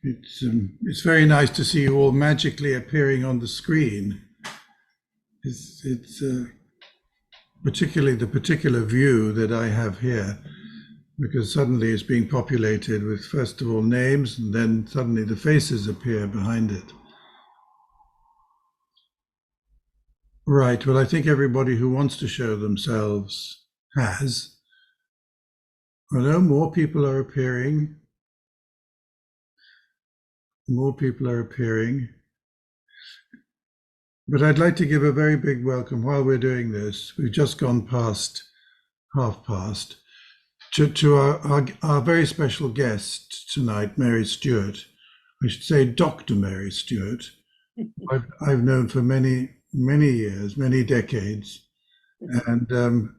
It's very nice to see you all magically appearing on the screen. It's particularly the particular view that I have here, because suddenly it's being populated with, first of all, names, and then suddenly the faces appear behind it. Right, well, I think everybody who wants to show themselves has. Although more people are appearing. More people are appearing. But I'd like to give a very big welcome while we're doing this. We've just gone past past, to our very special guest tonight, Mary Stewart. I should say Dr. Mary Stewart. I've known for many years, many decades. And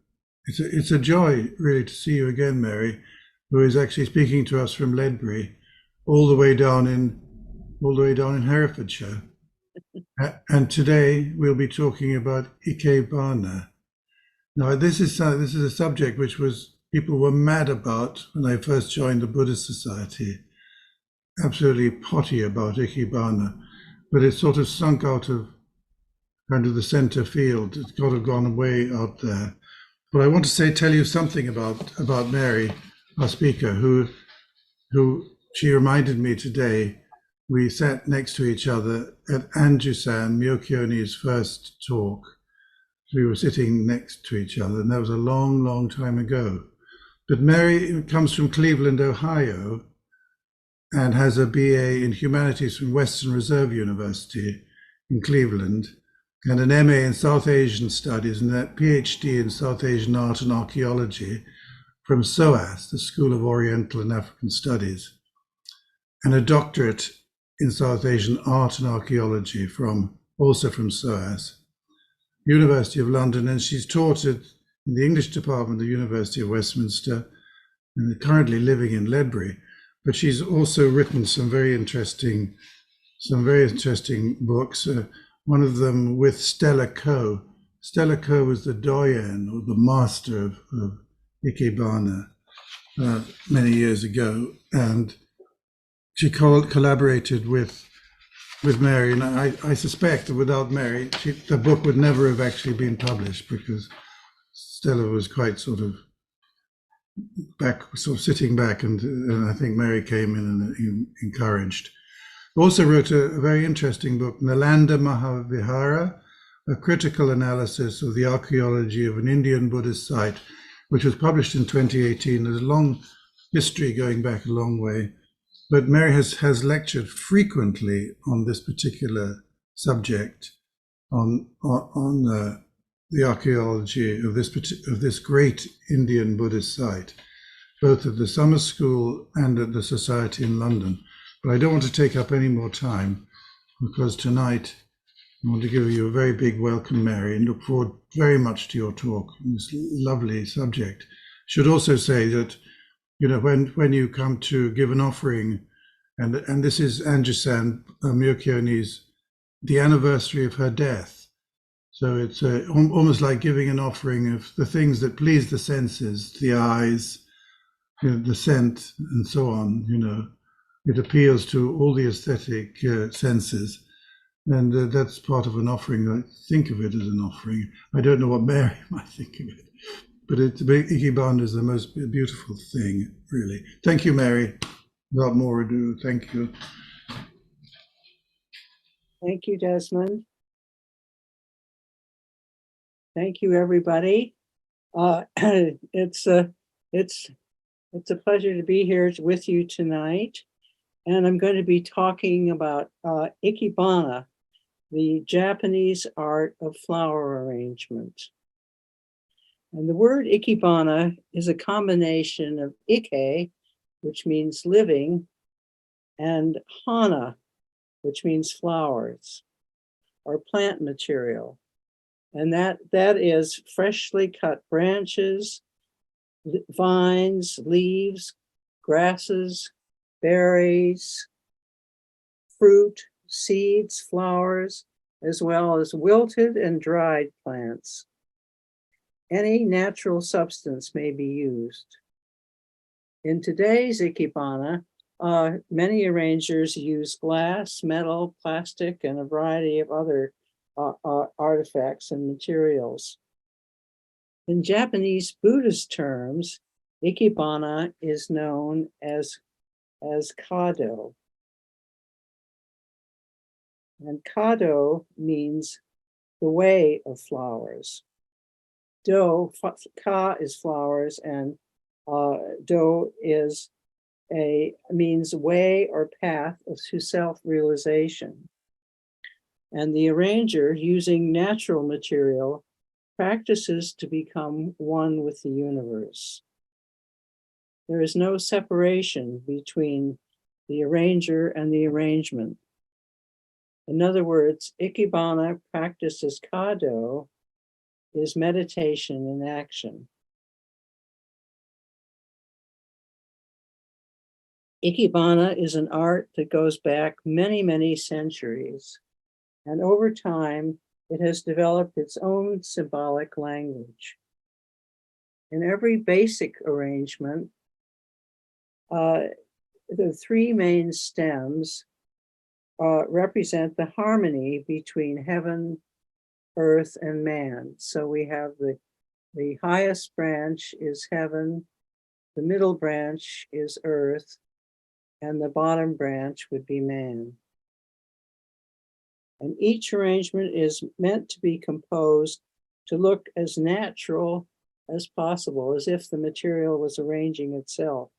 it's a joy really to see you again, Mary, who is actually speaking to us from Ledbury, all the way down in Herefordshire. And today we'll be talking about Ikebana. Now, this is a subject which people were mad about when I first joined the Buddhist Society. Absolutely potty about Ikebana, but it's sort of sunk out of kind of the center field. It's got to have gone away out there. But I want to tell you something about Mary, our speaker, who she reminded me today. We sat next to each other at Anju-san Myokyoni's first talk. We were sitting next to each other, and that was a long, long time ago. But Mary comes from Cleveland, Ohio, and has a BA in Humanities from Western Reserve University in Cleveland, and an MA in South Asian Studies, and a Ph.D. in South Asian Art and Archaeology from SOAS, the School of Oriental and African Studies, and a doctorate in South Asian Art and Archaeology also from SOAS, University of London, and she's taught in the English department of the University of Westminster, and currently living in Ledbury. But she's also written some very interesting books. One of them with Stella Coe. Stella Coe was the doyen, or the master of Ikebana many years ago, and she collaborated with Mary, and I suspect that without Mary, the book would never have actually been published, because Stella was quite sort of sitting back, and I think Mary came in and encouraged. Also wrote a very interesting book, Nalanda Mahavihara, a critical analysis of the archaeology of an Indian Buddhist site, which was published in 2018. There's a long history going back a long way. But Mary has lectured frequently on this particular subject, on the archaeology of this great Indian Buddhist site, both at the Summer School and at the Society in London. But I don't want to take up any more time, because tonight I want to give you a very big welcome, Mary, and look forward very much to your talk on this lovely subject. Should also say that, you know, when you come to give an offering, and this is Anju-san Myokyoni's, the anniversary of her death. So it's almost like giving an offering of the things that please the senses, the eyes, you know, the scent, and so on. You know, it appeals to all the aesthetic senses, and that's part of an offering. I think of it as an offering. I don't know what Mary might think of it, but Ikebana is the most beautiful thing, really. Thank you, Mary. Without more ado, thank you. Thank you, Desmond. Thank you, everybody. It's a pleasure to be here with you tonight, and I'm going to be talking about Ikebana, the Japanese art of flower arrangement. And the word Ikebana is a combination of Ike, which means living, and hana, which means flowers or plant material. And that is freshly cut branches, vines, leaves, grasses, berries, fruit, seeds, flowers, as well as wilted and dried plants. Any natural substance may be used. In today's Ikebana, many arrangers use glass, metal, plastic, and a variety of other artifacts and materials. In Japanese Buddhist terms, Ikebana is known as kado. And kado means the way of flowers. Ka is flowers, and do means way or path to self-realization. And the arranger, using natural material, practices to become one with the universe. There is no separation between the arranger and the arrangement. In other words, Ikebana practices kado is meditation in action. Ikebana is an art that goes back many, many centuries. And over time, it has developed its own symbolic language. In every basic arrangement, the three main stems represent the harmony between heaven, earth, and man. So we have the highest branch is heaven, the middle branch is earth, and the bottom branch would be man. And each arrangement is meant to be composed to look as natural as possible, as if the material was arranging itself.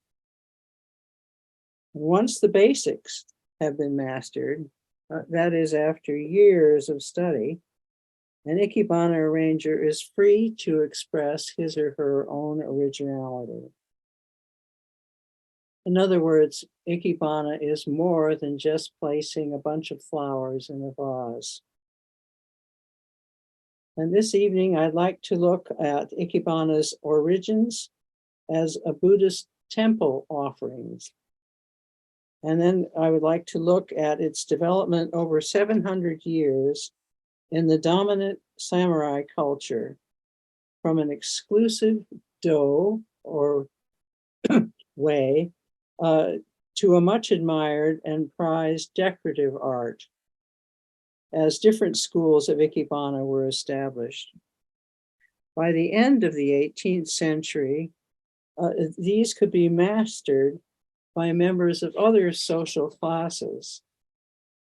And once the basics have been mastered, that is after years of study, an Ikebana arranger is free to express his or her own originality. In other words, Ikebana is more than just placing a bunch of flowers in a vase. And this evening, I'd like to look at Ikebana's origins as a Buddhist temple offerings. And then I would like to look at its development over 700 years in the dominant samurai culture, from an exclusive do or way to a much admired and prized decorative art, as different schools of Ikebana were established. By the end of the 18th century, these could be mastered by members of other social classes.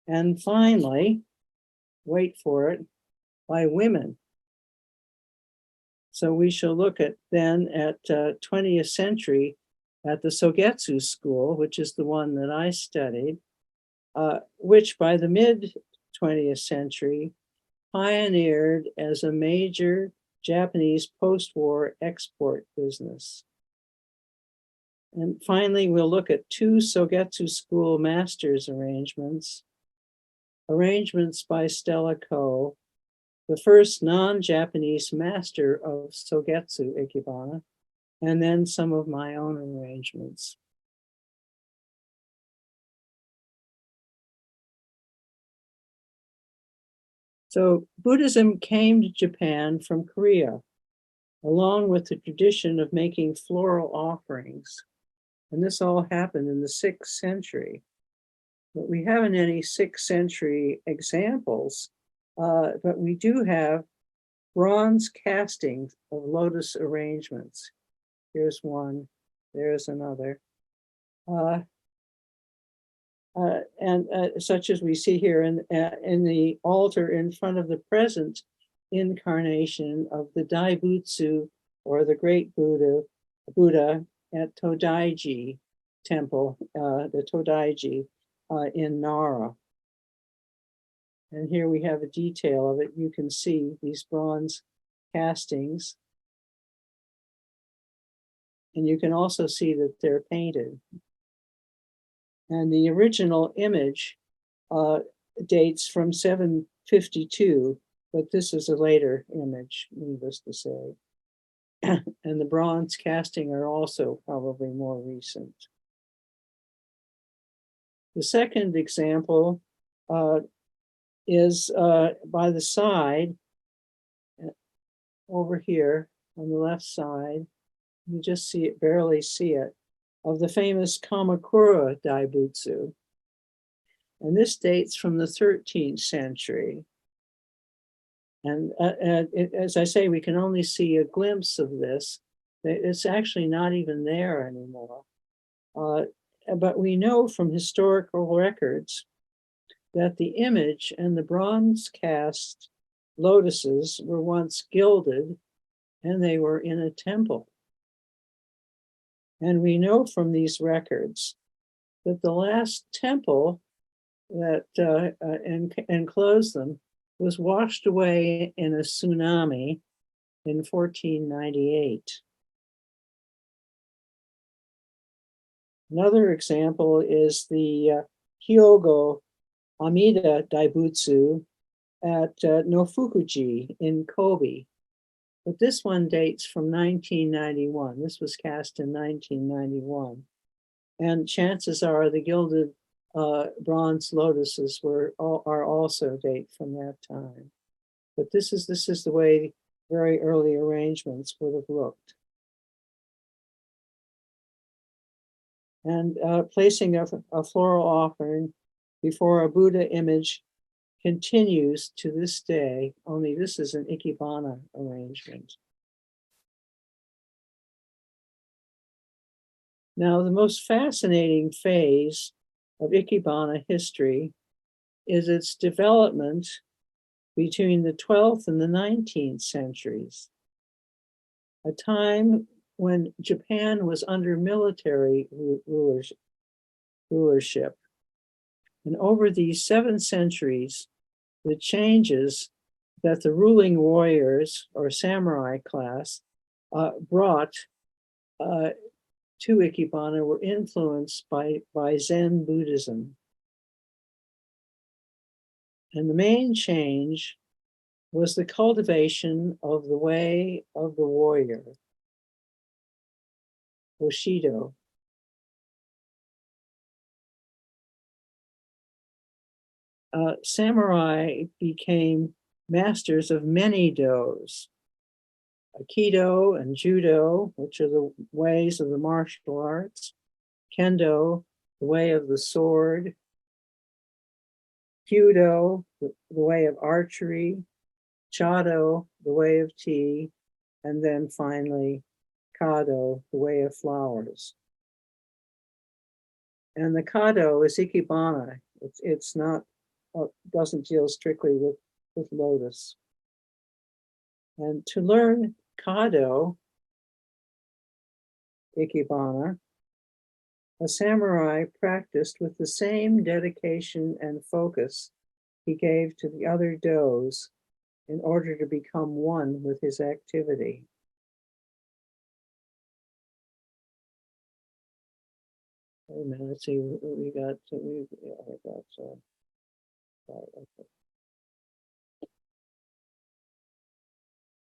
And finally, wait for it, by women. So we shall look at 20th century at the Sogetsu school, which is the one that I studied, which by the mid 20th century pioneered as a major Japanese post-war export business. And finally, we'll look at two Sogetsu school masters arrangements by Stella Coe, the first non-Japanese master of Sogetsu Ikebana, and then some of my own arrangements. So Buddhism came to Japan from Korea, along with the tradition of making floral offerings. And this all happened in the 6th century. But we haven't any 6th century examples, but we do have bronze castings of lotus arrangements. Here's one, there's another. Such as we see here in the altar in front of the present incarnation of the Daibutsu, or the great Buddha at Todaiji temple, the Todaiji in Nara. And here we have a detail of it. You can see these bronze castings. And you can also see that they're painted. And the original image dates from 752, but this is a later image, needless to say. And the bronze casting are also probably more recent. The second example is by the side, over here on the left side. You just see it, barely see it. of the famous Kamakura Daibutsu. And this dates from the 13th century. And as I say, we can only see a glimpse of this. It's actually not even there anymore. But we know from historical records that the image and the bronze cast lotuses were once gilded and they were in a temple. And we know from these records that the last temple that enclosed them was washed away in a tsunami in 1498. Another example is the Hyogo Amida Daibutsu at Nofukuji in Kobe. But this one dates from 1991. This was cast in 1991. And chances are the gilded bronze lotuses are also date from that time. But this is the way very early arrangements would have looked. And placing a floral offering before a Buddha image continues to this day, only this is an Ikebana arrangement. Now, the most fascinating phase of Ikebana history is its development between the 12th and the 19th centuries, a time when Japan was under military rulership. And over these 7 centuries, the changes that the ruling warriors or samurai class brought to Ikebana were influenced by Zen Buddhism. And the main change was the cultivation of the way of the warrior, Bushido. Samurai became masters of many dos, Aikido and Judo, which are the ways of the martial arts, Kendo, the way of the sword, Kyudo, the way of archery, Chado, the way of tea, and then finally Kado, the way of flowers. And the Kado is Ikebana. It's not, doesn't deal strictly with lotus. And to learn Kado, Ikebana, a samurai practiced with the same dedication and focus he gave to the other dos in order to become one with his activity. Wait a minute, let's see what we got. Okay.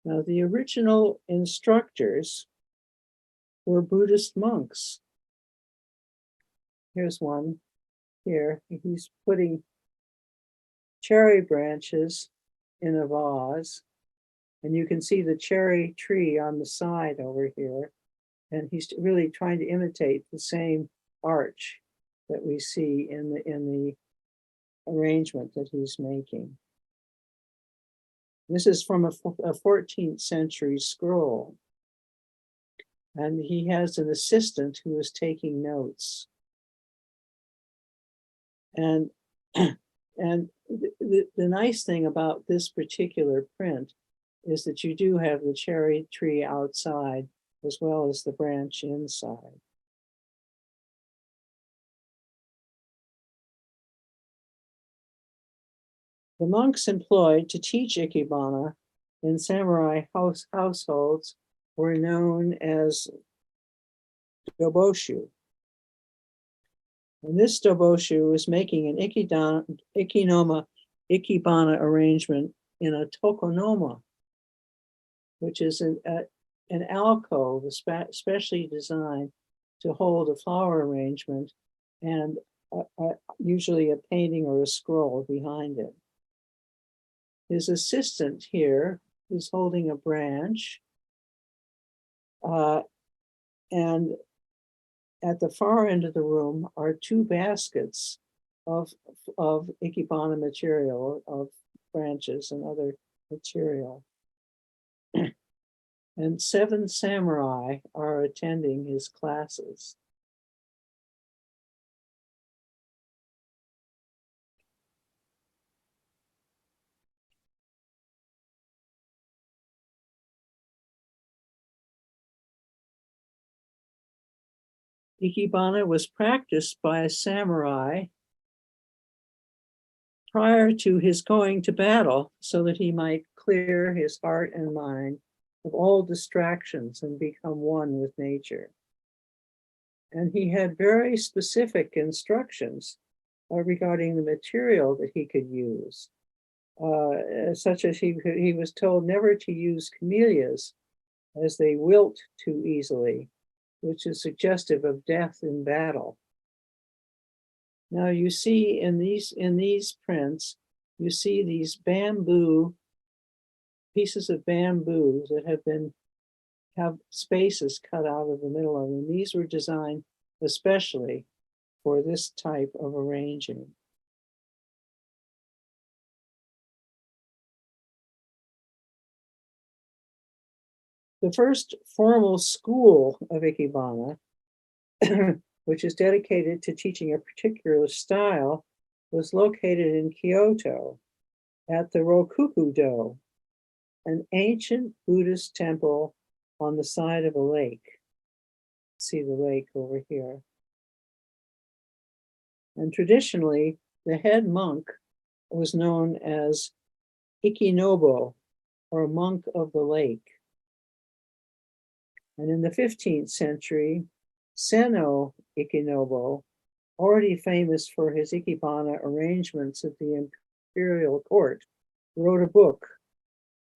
Now, the original instructors were Buddhist monks. Here's one here. He's putting cherry branches in a vase, and you can see the cherry tree on the side over here. And he's really trying to imitate the same arch that we see in the arrangement that he's making. This is from a 14th century scroll. And he has an assistant who is taking notes. And, and the nice thing about this particular print is that you do have the cherry tree outside as well as the branch inside. The monks employed to teach Ikebana in samurai households were known as doboshu. And this doboshu is making an Ikebana arrangement in a tokonoma, which is an alcove specially designed to hold a flower arrangement and usually a painting or a scroll behind it. His assistant here is holding a branch, and at the far end of the room are two baskets of Ikebana material, of branches and other material. And 7 samurai are attending his classes. Ikebana was practiced by a samurai prior to his going to battle so that he might clear his heart and mind of all distractions and become one with nature. And he had very specific instructions regarding the material that he could use, such as he was told never to use camellias as they wilt too easily, which is suggestive of death in battle. Now you see in these prints, you see these pieces of bamboo that have spaces cut out of the middle of them. These were designed especially for this type of arranging. The first formal school of Ikebana, which is dedicated to teaching a particular style, was located in Kyoto at the Rokuku-do, an ancient Buddhist temple on the side of a lake. See the lake over here. And traditionally, the head monk was known as Ikenobo, or monk of the lake. And in the 15th century, Senno Ikenobo, already famous for his Ikebana arrangements at the imperial court, wrote a book,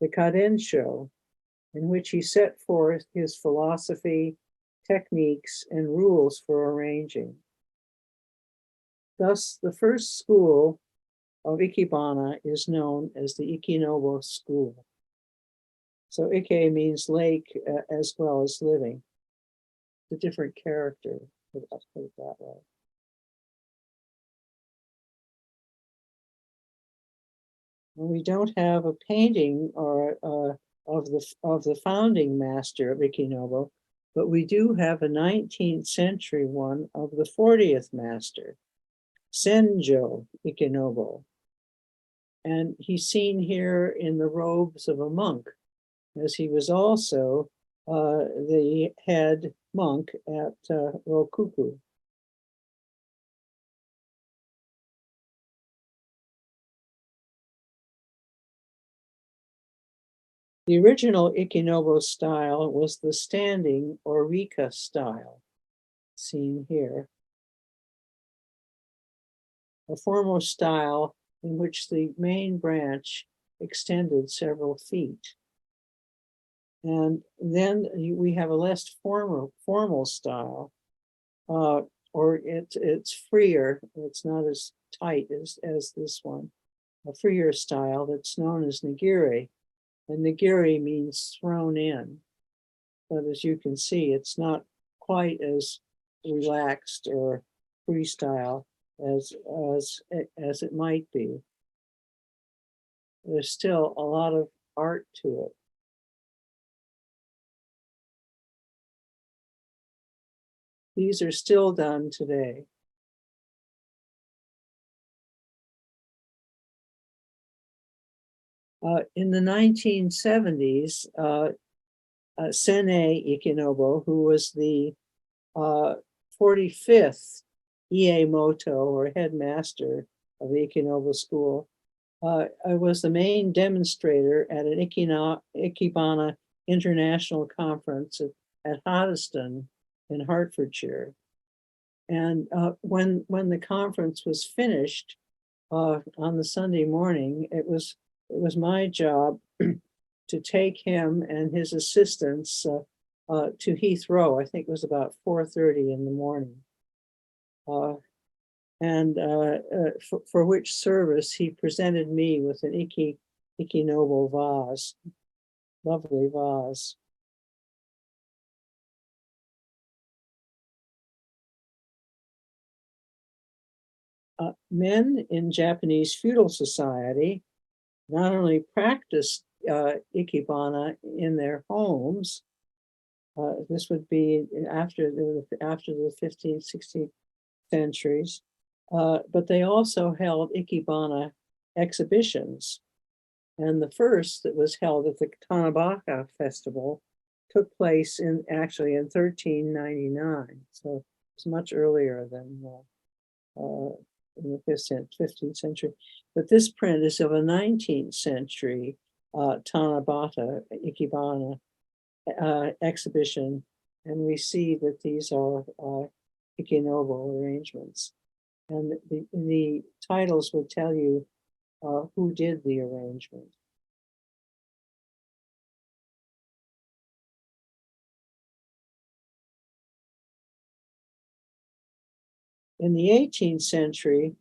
the Kadensho, in which he set forth his philosophy, techniques, and rules for arranging. Thus, the first school of Ikebana is known as the Ikenobo school. So Ike means lake as well as living. It's a different character, let's put it that way. And we don't have a painting or of the founding master of Ikenobo, but we do have a 19th century one of the 40th master, Senjo Ikenobo. And he's seen here in the robes of a monk, as he was also the head monk at Rokuku. The original Ikenobo style was the standing or Rika style, seen here. A formal style in which the main branch extended several feet. And then we have a less formal style, or it's freer. It's not as tight as this one. A freer style that's known as nigiri. And nigiri means thrown in. But as you can see, it's not quite as relaxed or freestyle as it might be. There's still a lot of art to it. These are still done today. In the 1970s, Sene Ikenobo, who was the 45th Iemoto, or headmaster of the Ikenobo school, was the main demonstrator at an Ikebana International Conference at Hoddesdon in Hertfordshire. And when the conference was finished on the Sunday morning, it was my job to take him and his assistants to Heathrow. I think it was about 4:30 in the morning. For which service he presented me with an Ikenobo vase, lovely vase. Men in Japanese feudal society not only practiced Ikebana in their homes, this would be after the 15th, 16th centuries, but they also held Ikebana exhibitions. And the first that was held at the Tanabata Festival took place actually in 1399. So it's much earlier than in the 15th century. But this print is of a 19th century Tanabata Ikebana exhibition. And we see that these are Ikenobo arrangements. And the titles would tell you who did the arrangement. In the 18th century,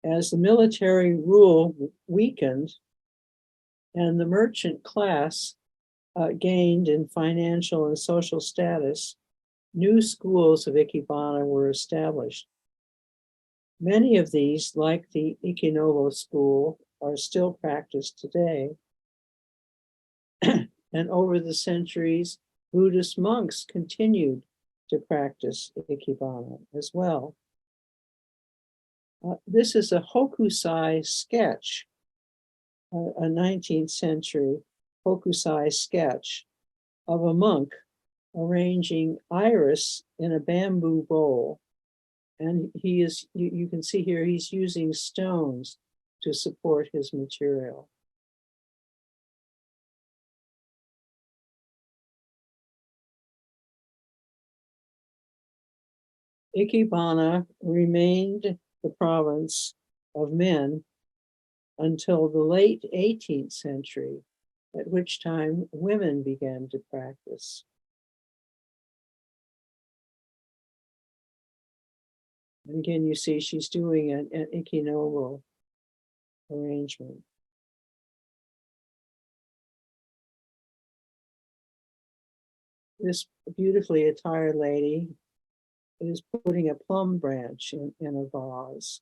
as the military rule weakened and the merchant class gained in financial and social status, new schools of Ikebana were established. Many of these, like the Ikenobo school, are still practiced today. And over the centuries, Buddhist monks continued to practice Ikebana as well. This is a hokusai sketch, a 19th century hokusai sketch of a monk arranging iris in a bamboo bowl. And he is, you can see here, he's using stones to support his material. Ikebana remained the province of men until the late 18th century, at which time women began to practice. And again, you see she's doing an Ikenobo arrangement. This beautifully attired lady is putting a plum branch in a vase.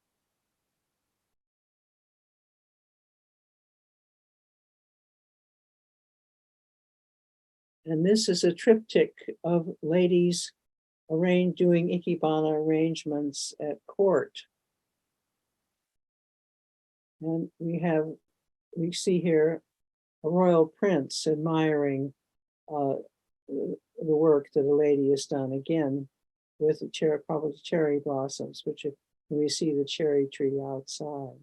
And this is a triptych of ladies doing Ikebana arrangements at court. And we see here a royal prince admiring the work that a lady has done, again with the probably cherry blossoms, which we see the cherry tree outside.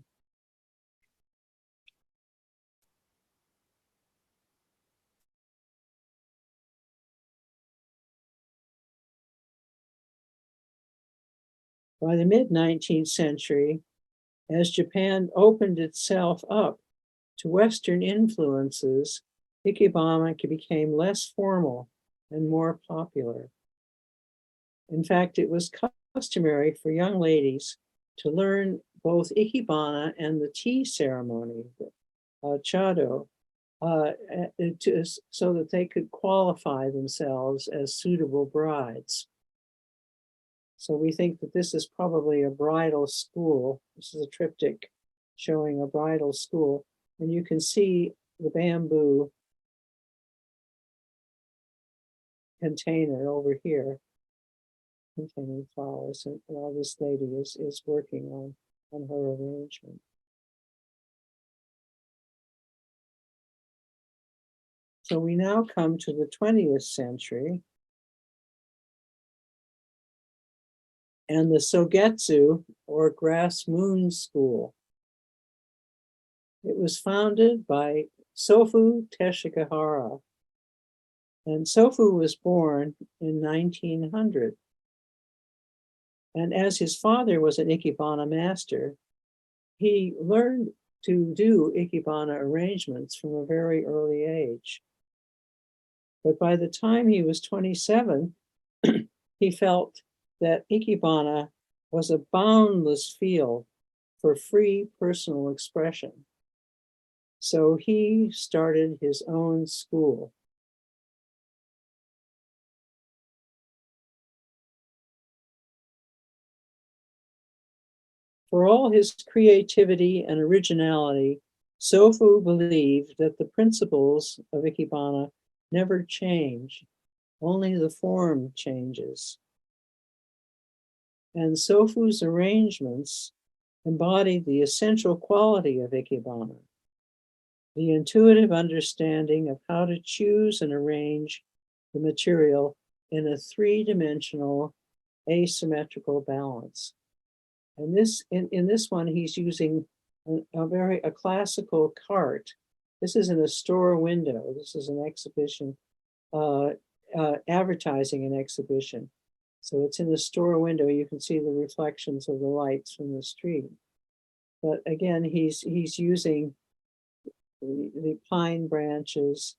By the mid-19th century, as Japan opened itself up to Western influences, Ikebana became less formal and more popular. In fact, it was customary for young ladies to learn both Ikebana and the tea ceremony, chado, so that they could qualify themselves as suitable brides. So we think that this is probably a bridal school. This is a triptych showing a bridal school. And you can see the bamboo container over here containing flowers. And while this lady is working on her arrangement. So we now come to the 20th century. And the Sogetsu, or Grass Moon School. It was founded by Sofu Teshigahara. And Sofu was born in 1900. And as his father was an Ikebana master, he learned to do Ikebana arrangements from a very early age. But by the time he was 27, he felt that Ikebana was a boundless field for free personal expression. So he started his own school. For all his creativity and originality, Sofu believed that the principles of Ikebana never change, only the form changes. And Sofu's arrangements embodied the essential quality of Ikebana, the intuitive understanding of how to choose and arrange the material in a three-dimensional asymmetrical balance. And this, in this one, he's using a classical cart. This is in a store window. This is an exhibition, advertising an exhibition. So it's in the store window. You can see the reflections of the lights from the street. But again, he's using the pine branches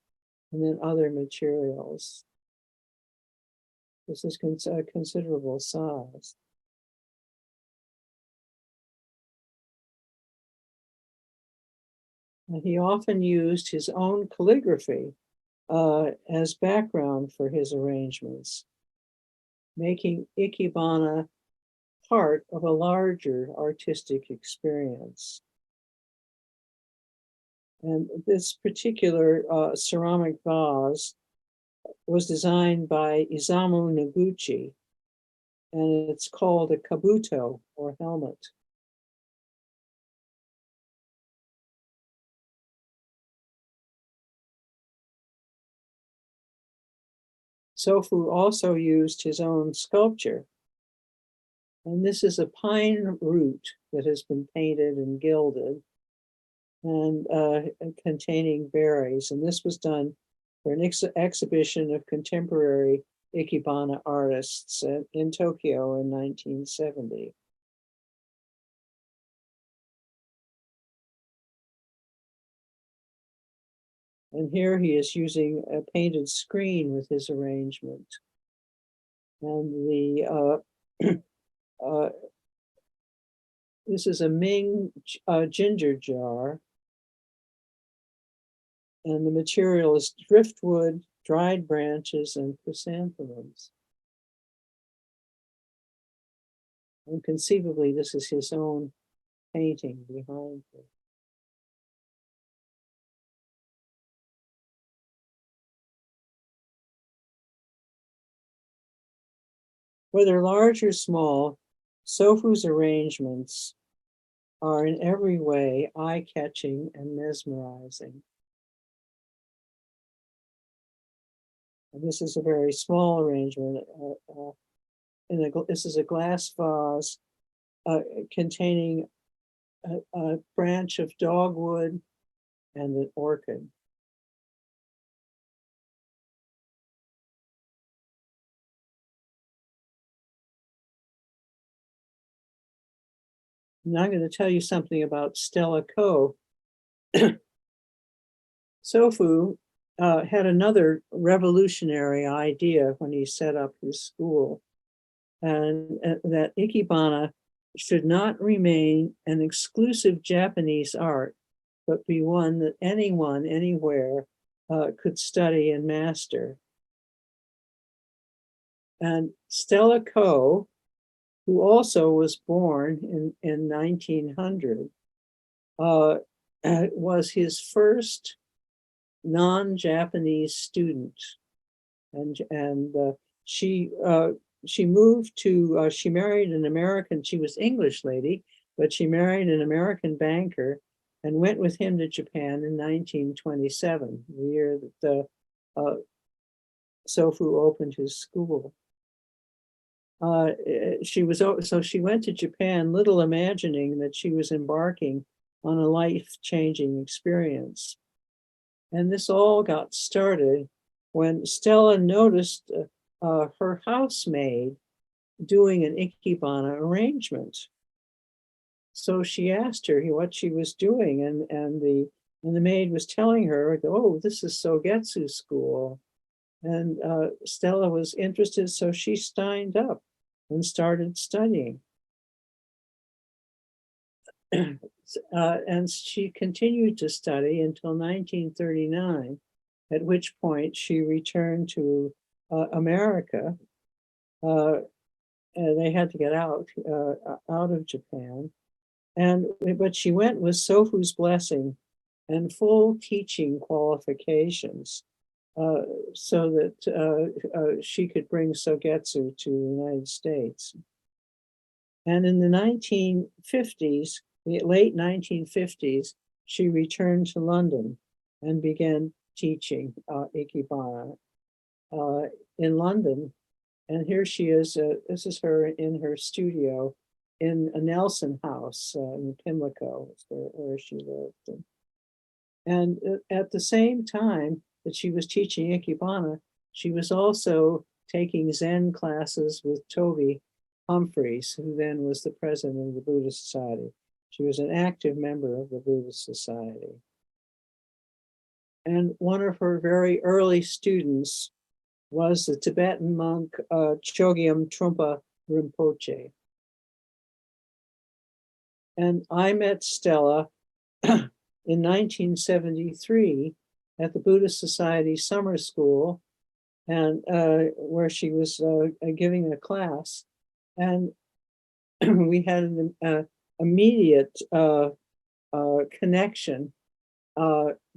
and then other materials. This is a considerable size. And he often used his own calligraphy as background for his arrangements, making Ikebana part of a larger artistic experience. And this particular ceramic vase was designed by Isamu Noguchi, and it's called a kabuto, or helmet. Sofu also used his own sculpture. And this is a pine root that has been painted and gilded and containing berries. And this was done for an exhibition of contemporary Ikebana artists in Tokyo in 1970. And here he is using a painted screen with his arrangement. And the this is a Ming ginger jar. And the material is driftwood, dried branches, and chrysanthemums. And conceivably, this is his own painting behind him. Whether large or small, Sofu's arrangements are in every way eye-catching and mesmerizing. And this is a very small arrangement. This is a glass vase containing a branch of dogwood and an orchid. Now I'm going to tell you something about Stella Coe. Sofu had another revolutionary idea when he set up his school, and that Ikebana should not remain an exclusive Japanese art, but be one that anyone, anywhere could study and master. And Stella Coe, who also was born in 1900, was his first non-Japanese student. And she moved to, she married an American, she was English lady, but she married an American banker and went with him to Japan in 1927, the year that Sofu opened his school. So she went to Japan, little imagining that she was embarking on a life-changing experience. And this all got started when Stella noticed her housemaid doing an Ikebana arrangement. So she asked her what she was doing, and the maid was telling her, "Oh, this is Sogetsu school." And Stella was interested, so she signed up and started studying. And she continued to study until 1939, at which point she returned to America. And they had to get out of Japan. But she went with Sofu's blessing and full teaching qualifications, so that she could bring Sogetsu to the United States. And in the 1950s, the late 1950s, she returned to London and began teaching Ikebana in London. And here she is. This is her in her studio in a Nelson House in Pimlico, where she lived. And at the same time that she was teaching Ikebana, she was also taking Zen classes with Toby Humphreys, who then was the president of the Buddhist Society. She was an active member of the Buddhist Society. And one of her very early students was the Tibetan monk Chogyam Trungpa Rinpoche. And I met Stella in 1973 at the Buddhist Society Summer School, and where she was giving a class. And we had an immediate connection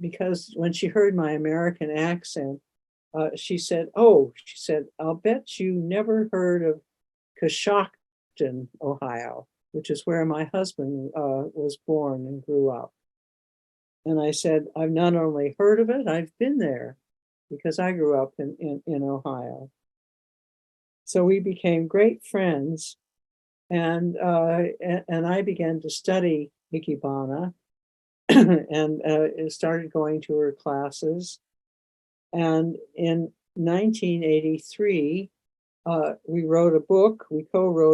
because when she heard my American accent, she said, I'll bet you never heard of Coshocton, Ohio, which is where my husband was born and grew up. And I said, I've not only heard of it, I've been there because I grew up in Ohio. So we became great friends, and I began to study Ikebana and started going to her classes. And in 1983, we co-wrote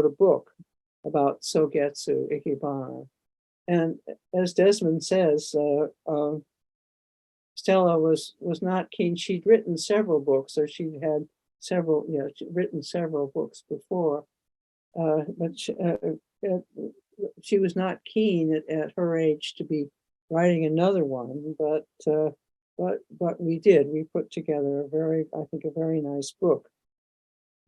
a book about Sogetsu Ikebana. And as Desmond says, Stella was not keen. She'd written several books, or she'd had several, she'd written several books before, but she was not keen at her age to be writing another one. But we did. We put together I think a very nice book.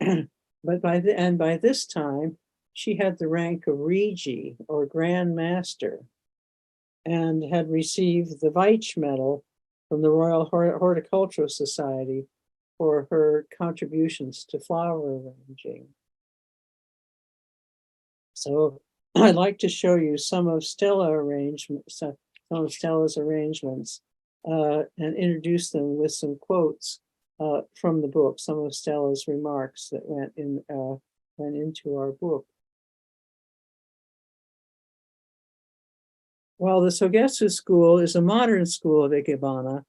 But by this time, she had the rank of Regi, or Grand Master, and had received the Veitch Medal from the Royal Horticultural Society for her contributions to flower arranging. So I'd like to show you some of Stella's arrangements, and introduce them with some quotes from the book, some of Stella's remarks that went into our book. While the Sogetsu school is a modern school of Ikebana,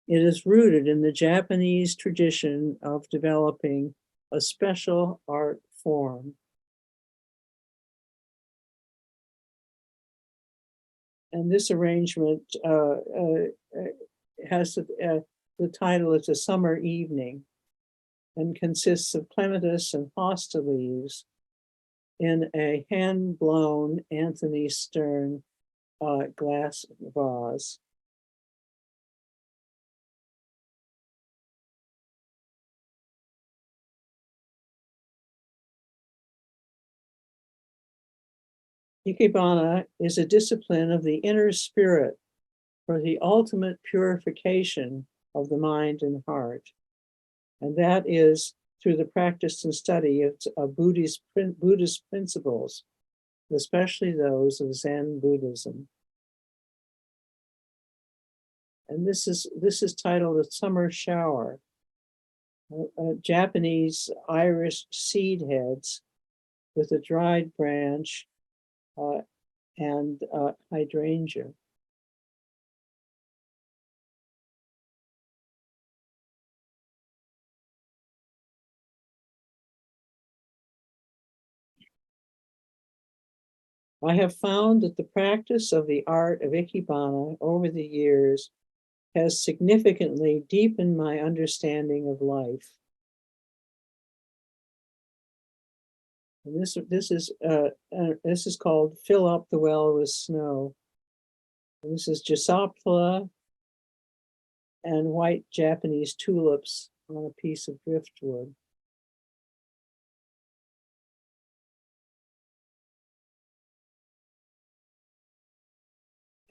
it is rooted in the Japanese tradition of developing a special art form. And this arrangement has the title, it's a summer evening, and consists of clematis and hosta leaves in a hand-blown Anthony Stern glass vase. Ikebana is a discipline of the inner spirit for the ultimate purification of the mind and heart. And that is through the practice and study of Buddhist principles, especially those of Zen Buddhism. And this is titled A Summer Shower. Japanese Irish seed heads with a dried branch and hydrangea. I have found that the practice of the art of Ikebana over the years has significantly deepened my understanding of life. And this is called Fill Up the Well with Snow. And this is Jasophala and white Japanese tulips on a piece of driftwood.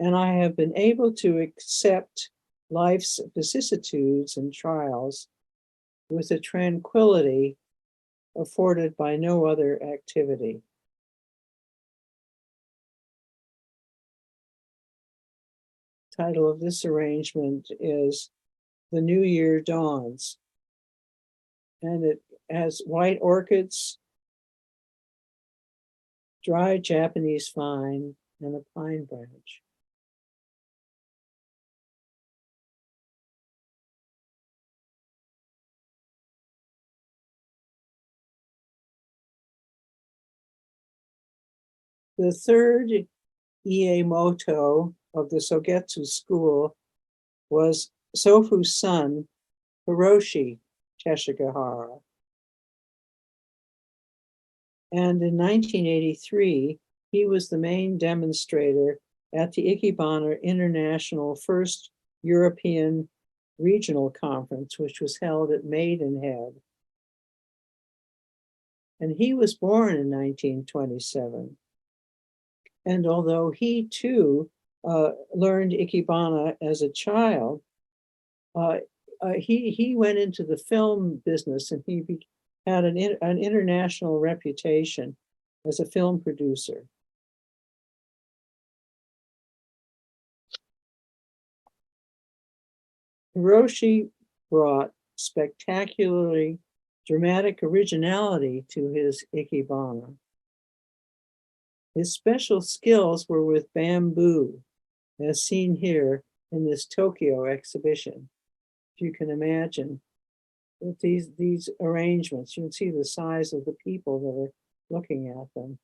and I have been able to accept life's vicissitudes and trials with a tranquility afforded by no other activity. Title of this arrangement is The New Year Dawns, and it has white orchids, dry Japanese vine, and a pine branch. The third Iemoto of the Sogetsu school was Sofu's son, Hiroshi Teshigahara. And in 1983, he was the main demonstrator at the Ikebana International First European Regional Conference, which was held at Maidenhead. And he was born in 1927. And although he too learned Ikebana as a child, he went into the film business, and he had an international reputation as a film producer. Hiroshi brought spectacularly dramatic originality to his Ikebana. His special skills were with bamboo, as seen here in this Tokyo exhibition. If you can imagine with these arrangements, you can see the size of the people that are looking at them.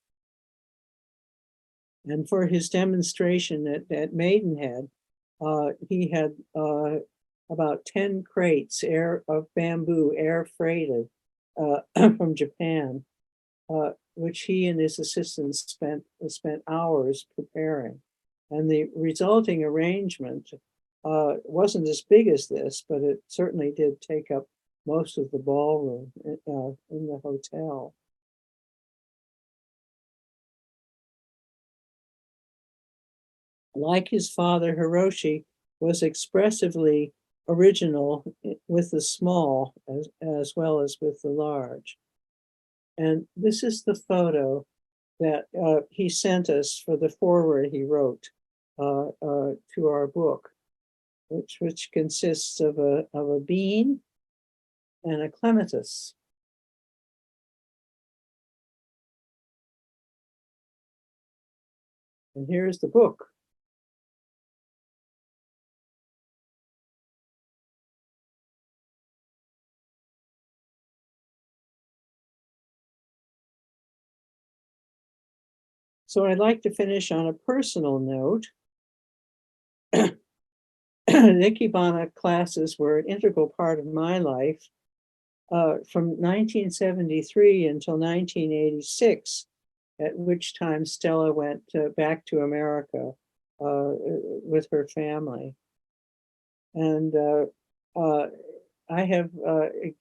And for his demonstration at Maidenhead, he had about 10 crates of bamboo air freighted from Japan, which he and his assistants spent hours preparing. And the resulting arrangement wasn't as big as this, but it certainly did take up most of the ballroom in the hotel. Like his father, Hiroshi was expressively original with the small as well as with the large. And this is the photo that he sent us for the foreword he wrote to our book, which consists of a bean and a clematis. And here's the book. So I'd like to finish on a personal note. Ikebana classes were an integral part of my life from 1973 until 1986, at which time Stella went back to America with her family. And I have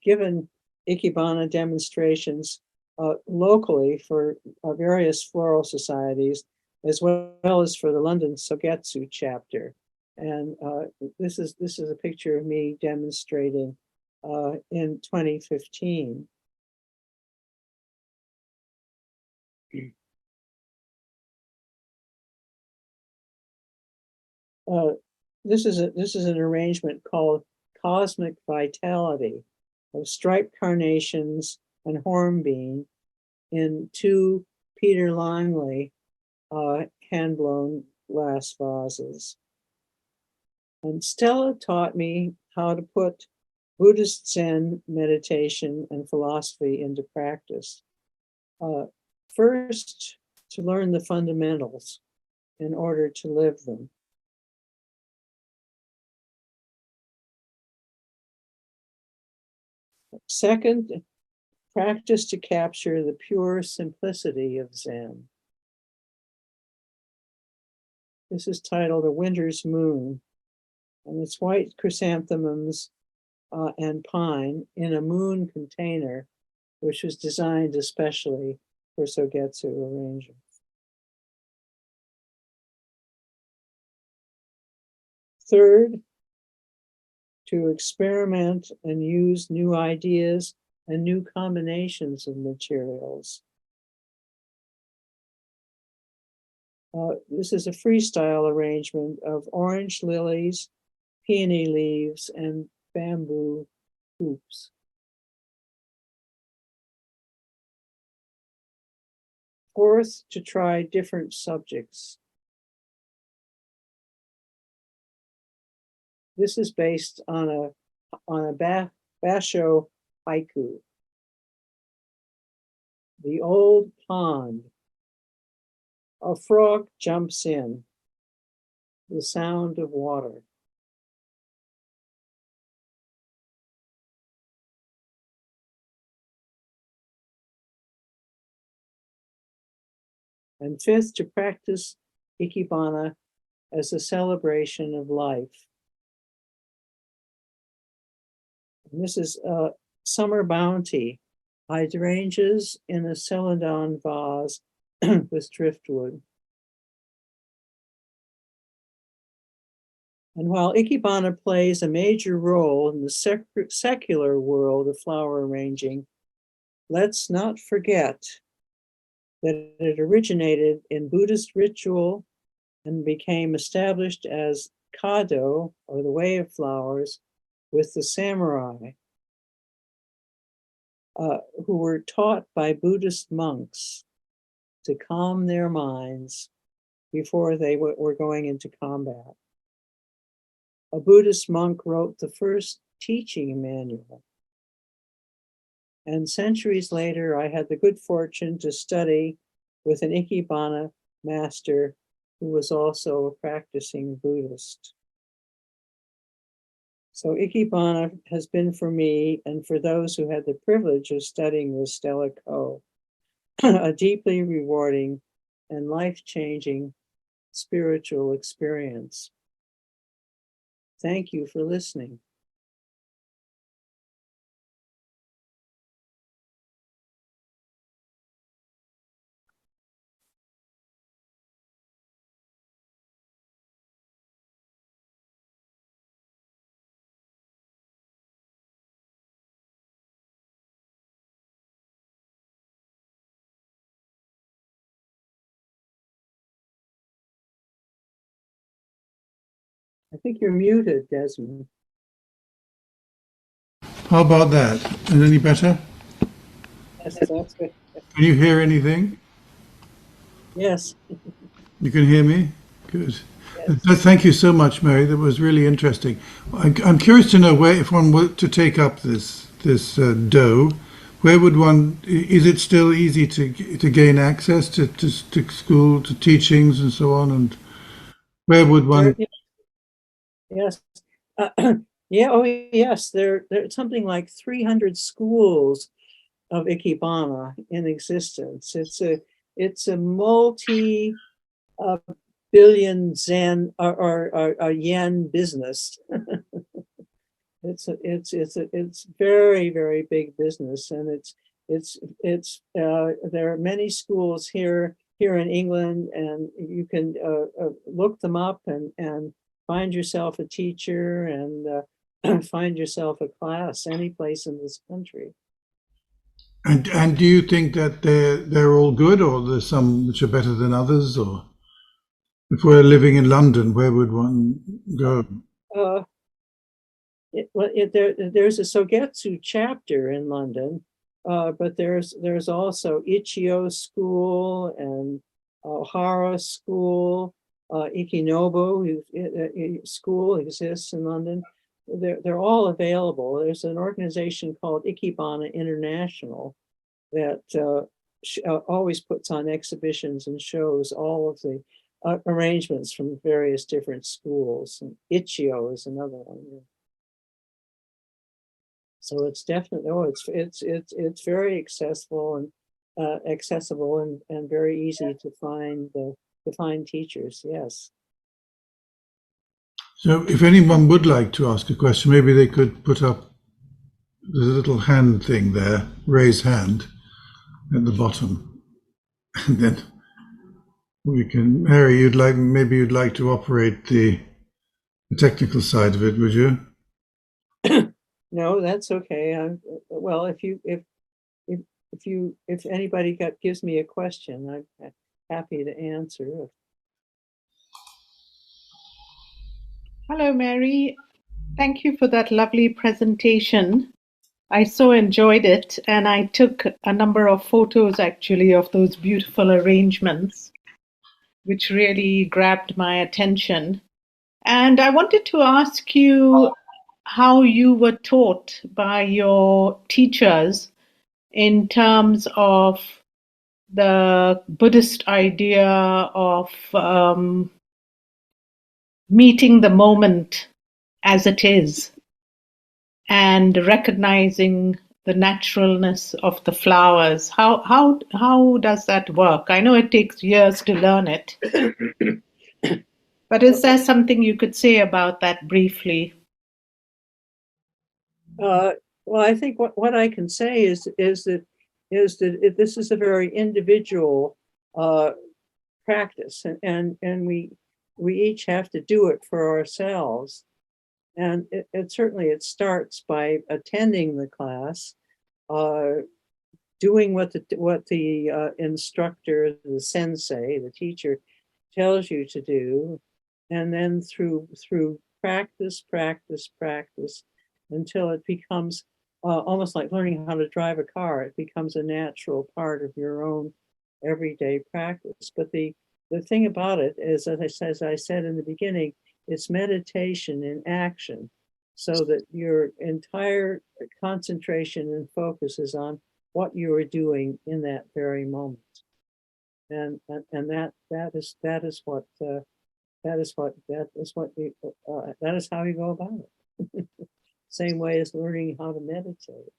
given Ikebana demonstrations locally for various floral societies, as well as for the London Sogetsu chapter. And this is a picture of me demonstrating in 2015. This is an arrangement called Cosmic Vitality of striped carnations and hornbeam in 2 Peter Langley hand-blown glass vases. And Stella taught me how to put Buddhist Zen meditation and philosophy into practice. First, to learn the fundamentals in order to live them. Second, practice to capture the pure simplicity of Zen. This is titled A Winter's Moon, and it's white chrysanthemums and pine in a moon container, which was designed especially for Sogetsu arrangements. Third, to experiment and use new ideas and new combinations of materials. This is a freestyle arrangement of orange lilies, peony leaves, and bamboo hoops. Fourth, to try different subjects. This is based on a Basho haiku. The old pond. A frog jumps in. The sound of water. And fifth, to practice Ikebana as a celebration of life. And this is summer bounty, hydrangeas in a celadon vase with driftwood. And while Ikebana plays a major role in the secular world of flower arranging, let's not forget that it originated in Buddhist ritual and became established as Kado, or the way of flowers, with the samurai, who were taught by Buddhist monks to calm their minds before they were going into combat. A Buddhist monk wrote the first teaching manual. And centuries later, I had the good fortune to study with an Ikebana master who was also a practicing Buddhist. So Ikebana has been for me, and for those who had the privilege of studying with Stella Coe, a deeply rewarding and life-changing spiritual experience. Thank you for listening. I think you're muted, Desmond. How about that? Is it any better? Yes, that's good. Can you hear anything? Yes. You can hear me? Good. Yes. Thank you so much, Mary. That was really interesting. I'm curious to know where, if one were to take up this dough, where would one? Is it still easy to gain access to school, to teachings, and so on? And where would one? Yes. Yeah. Oh, yes. There's something like 300 schools of Ikebana in existence. It's a multi billion zen or yen business. It's very, very big business, and there are many schools here in England, and you can look them up and find yourself a teacher and find yourself a class any place in this country. And do you think that they're all good, or there's some which are better than others, or if we're living in London, where would one go? There's a Sogetsu chapter in London, but there's also Ichio School and Ohara School, Ikenobu School exists in London. They're all available. There's an organization called Ikebana International that always puts on exhibitions and shows all of the arrangements from various different schools. And Ichio is another one. So it's definitely it's very accessible and very easy to find teachers. Yes. So if anyone would like to ask a question, maybe they could put up the little hand thing there, raise hand at the bottom, and then we can. Mary, maybe you'd like to operate the the technical side of it, would you? No, that's okay. Well, if anybody gives me a question, I'm happy to answer. Hello, Mary. Thank you for that lovely presentation. I so enjoyed it, and I took a number of photos actually of those beautiful arrangements, which really grabbed my attention. And I wanted to ask you how you were taught by your teachers in terms of the Buddhist idea of meeting the moment as it is and recognizing the naturalness of the flowers. How does that work? I know it takes years to learn it, but is there something you could say about that briefly? Well, I think what I can say is that this is a very individual practice, and we each have to do it for ourselves. And it certainly starts by attending the class, doing what the instructor, the sensei, the teacher tells you to do, and then through practice until it becomes almost like learning how to drive a car. It becomes a natural part of your own everyday practice. But the thing about it is, as I said in the beginning, it's meditation in action, so that your entire concentration and focus is on what you are doing in that very moment. And that is how you go about it. Same way as learning how to meditate.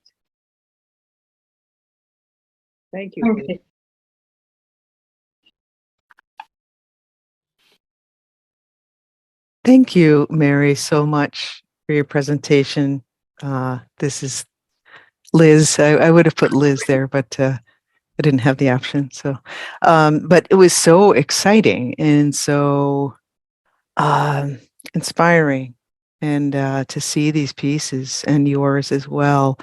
Thank you. Okay. Thank you, Mary, so much for your presentation. This is Liz. I would have put Liz there, but I didn't have the option. So, but it was so exciting and so inspiring, and to see these pieces and yours as well.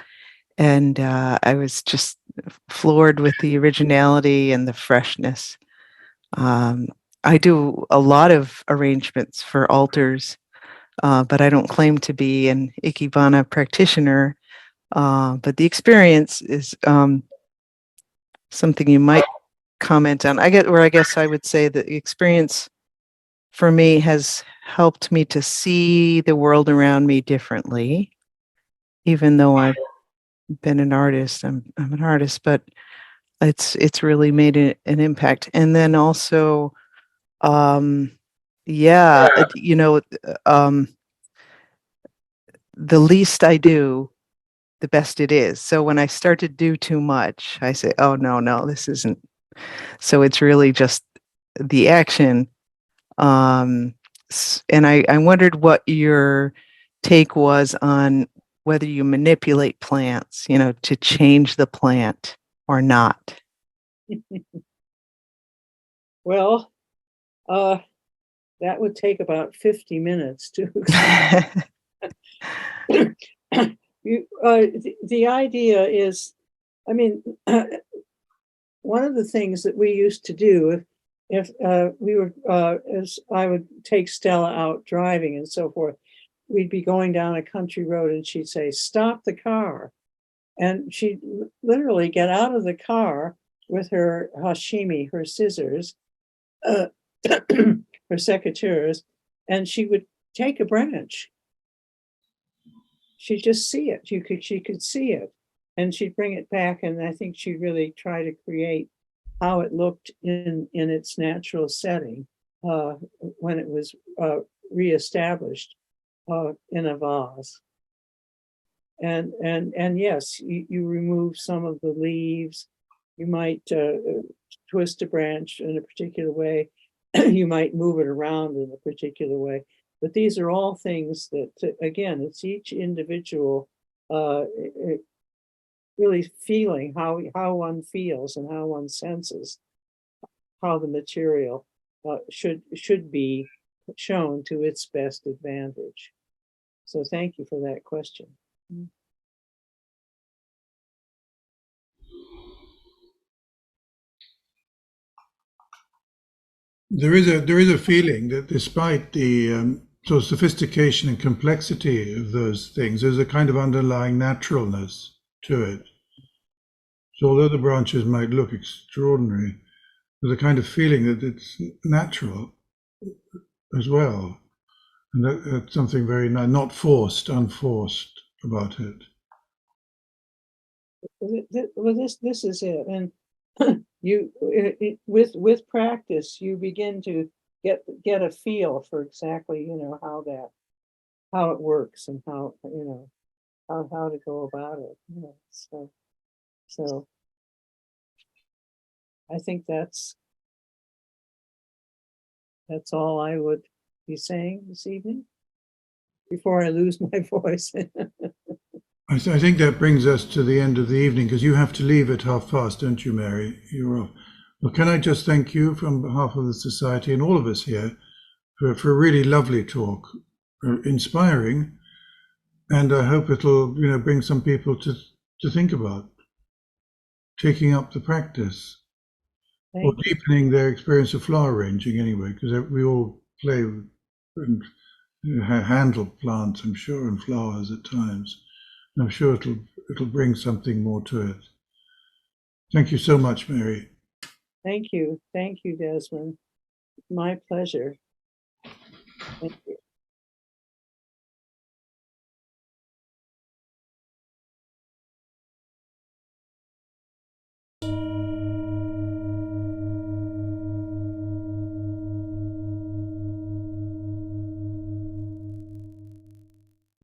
And I was just floored with the originality and the freshness. I do a lot of arrangements for altars, but I don't claim to be an Ikebana practitioner. But the experience is something you might comment on. I guess I would say that the experience for me has helped me to see the world around me differently. Even though I've been an artist, I'm an artist, but it's really made an impact. And then also, you know, the least I do, the best it is. So when I start to do too much, I say, oh, no, this isn't. So it's really just the action. And I wondered what your take was on whether you manipulate plants, to change the plant or not. Well, that would take about 50 minutes to the idea is, I mean, one of the things that we used to do if we were, as I would take Stella out driving and so forth, we'd be going down a country road and she'd say, "Stop the car." And she'd literally get out of the car with her hashimi, her scissors, her secateurs, and she would take a branch. She'd just see it. She could see it, and she'd bring it back. And I think she'd really try to create how it looked in its natural setting when it was reestablished in a vase. And yes, you remove some of the leaves. You might twist a branch in a particular way. You might move it around in a particular way. But these are all things that, again, it's each individual really feeling how one feels and how one senses how the material should be shown to its best advantage. So thank you for that question. There is a feeling that despite the sort of sophistication and complexity of those things, there's a kind of underlying naturalness to it. So although the branches might look extraordinary, there's a kind of feeling that it's natural as well, and that's something very not forced, unforced about it. Well, this is it, and you with practice you begin to get a feel for exactly how it works and how how to go about it. So I think that's all I would be saying this evening before I lose my voice. I think that brings us to the end of the evening, because you have to leave at past, don't you, Mary? You're off. Well, can I just thank you from behalf of the Society and all of us here for a really lovely talk, inspiring, and I hope it'll bring some people to think about taking up the practice or deepening their experience of flower arranging anyway, because we all play and handle plants, I'm sure, and flowers at times. I'm sure it'll bring something more to it. Thank you so much, Mary. Thank you, Desmond. My pleasure.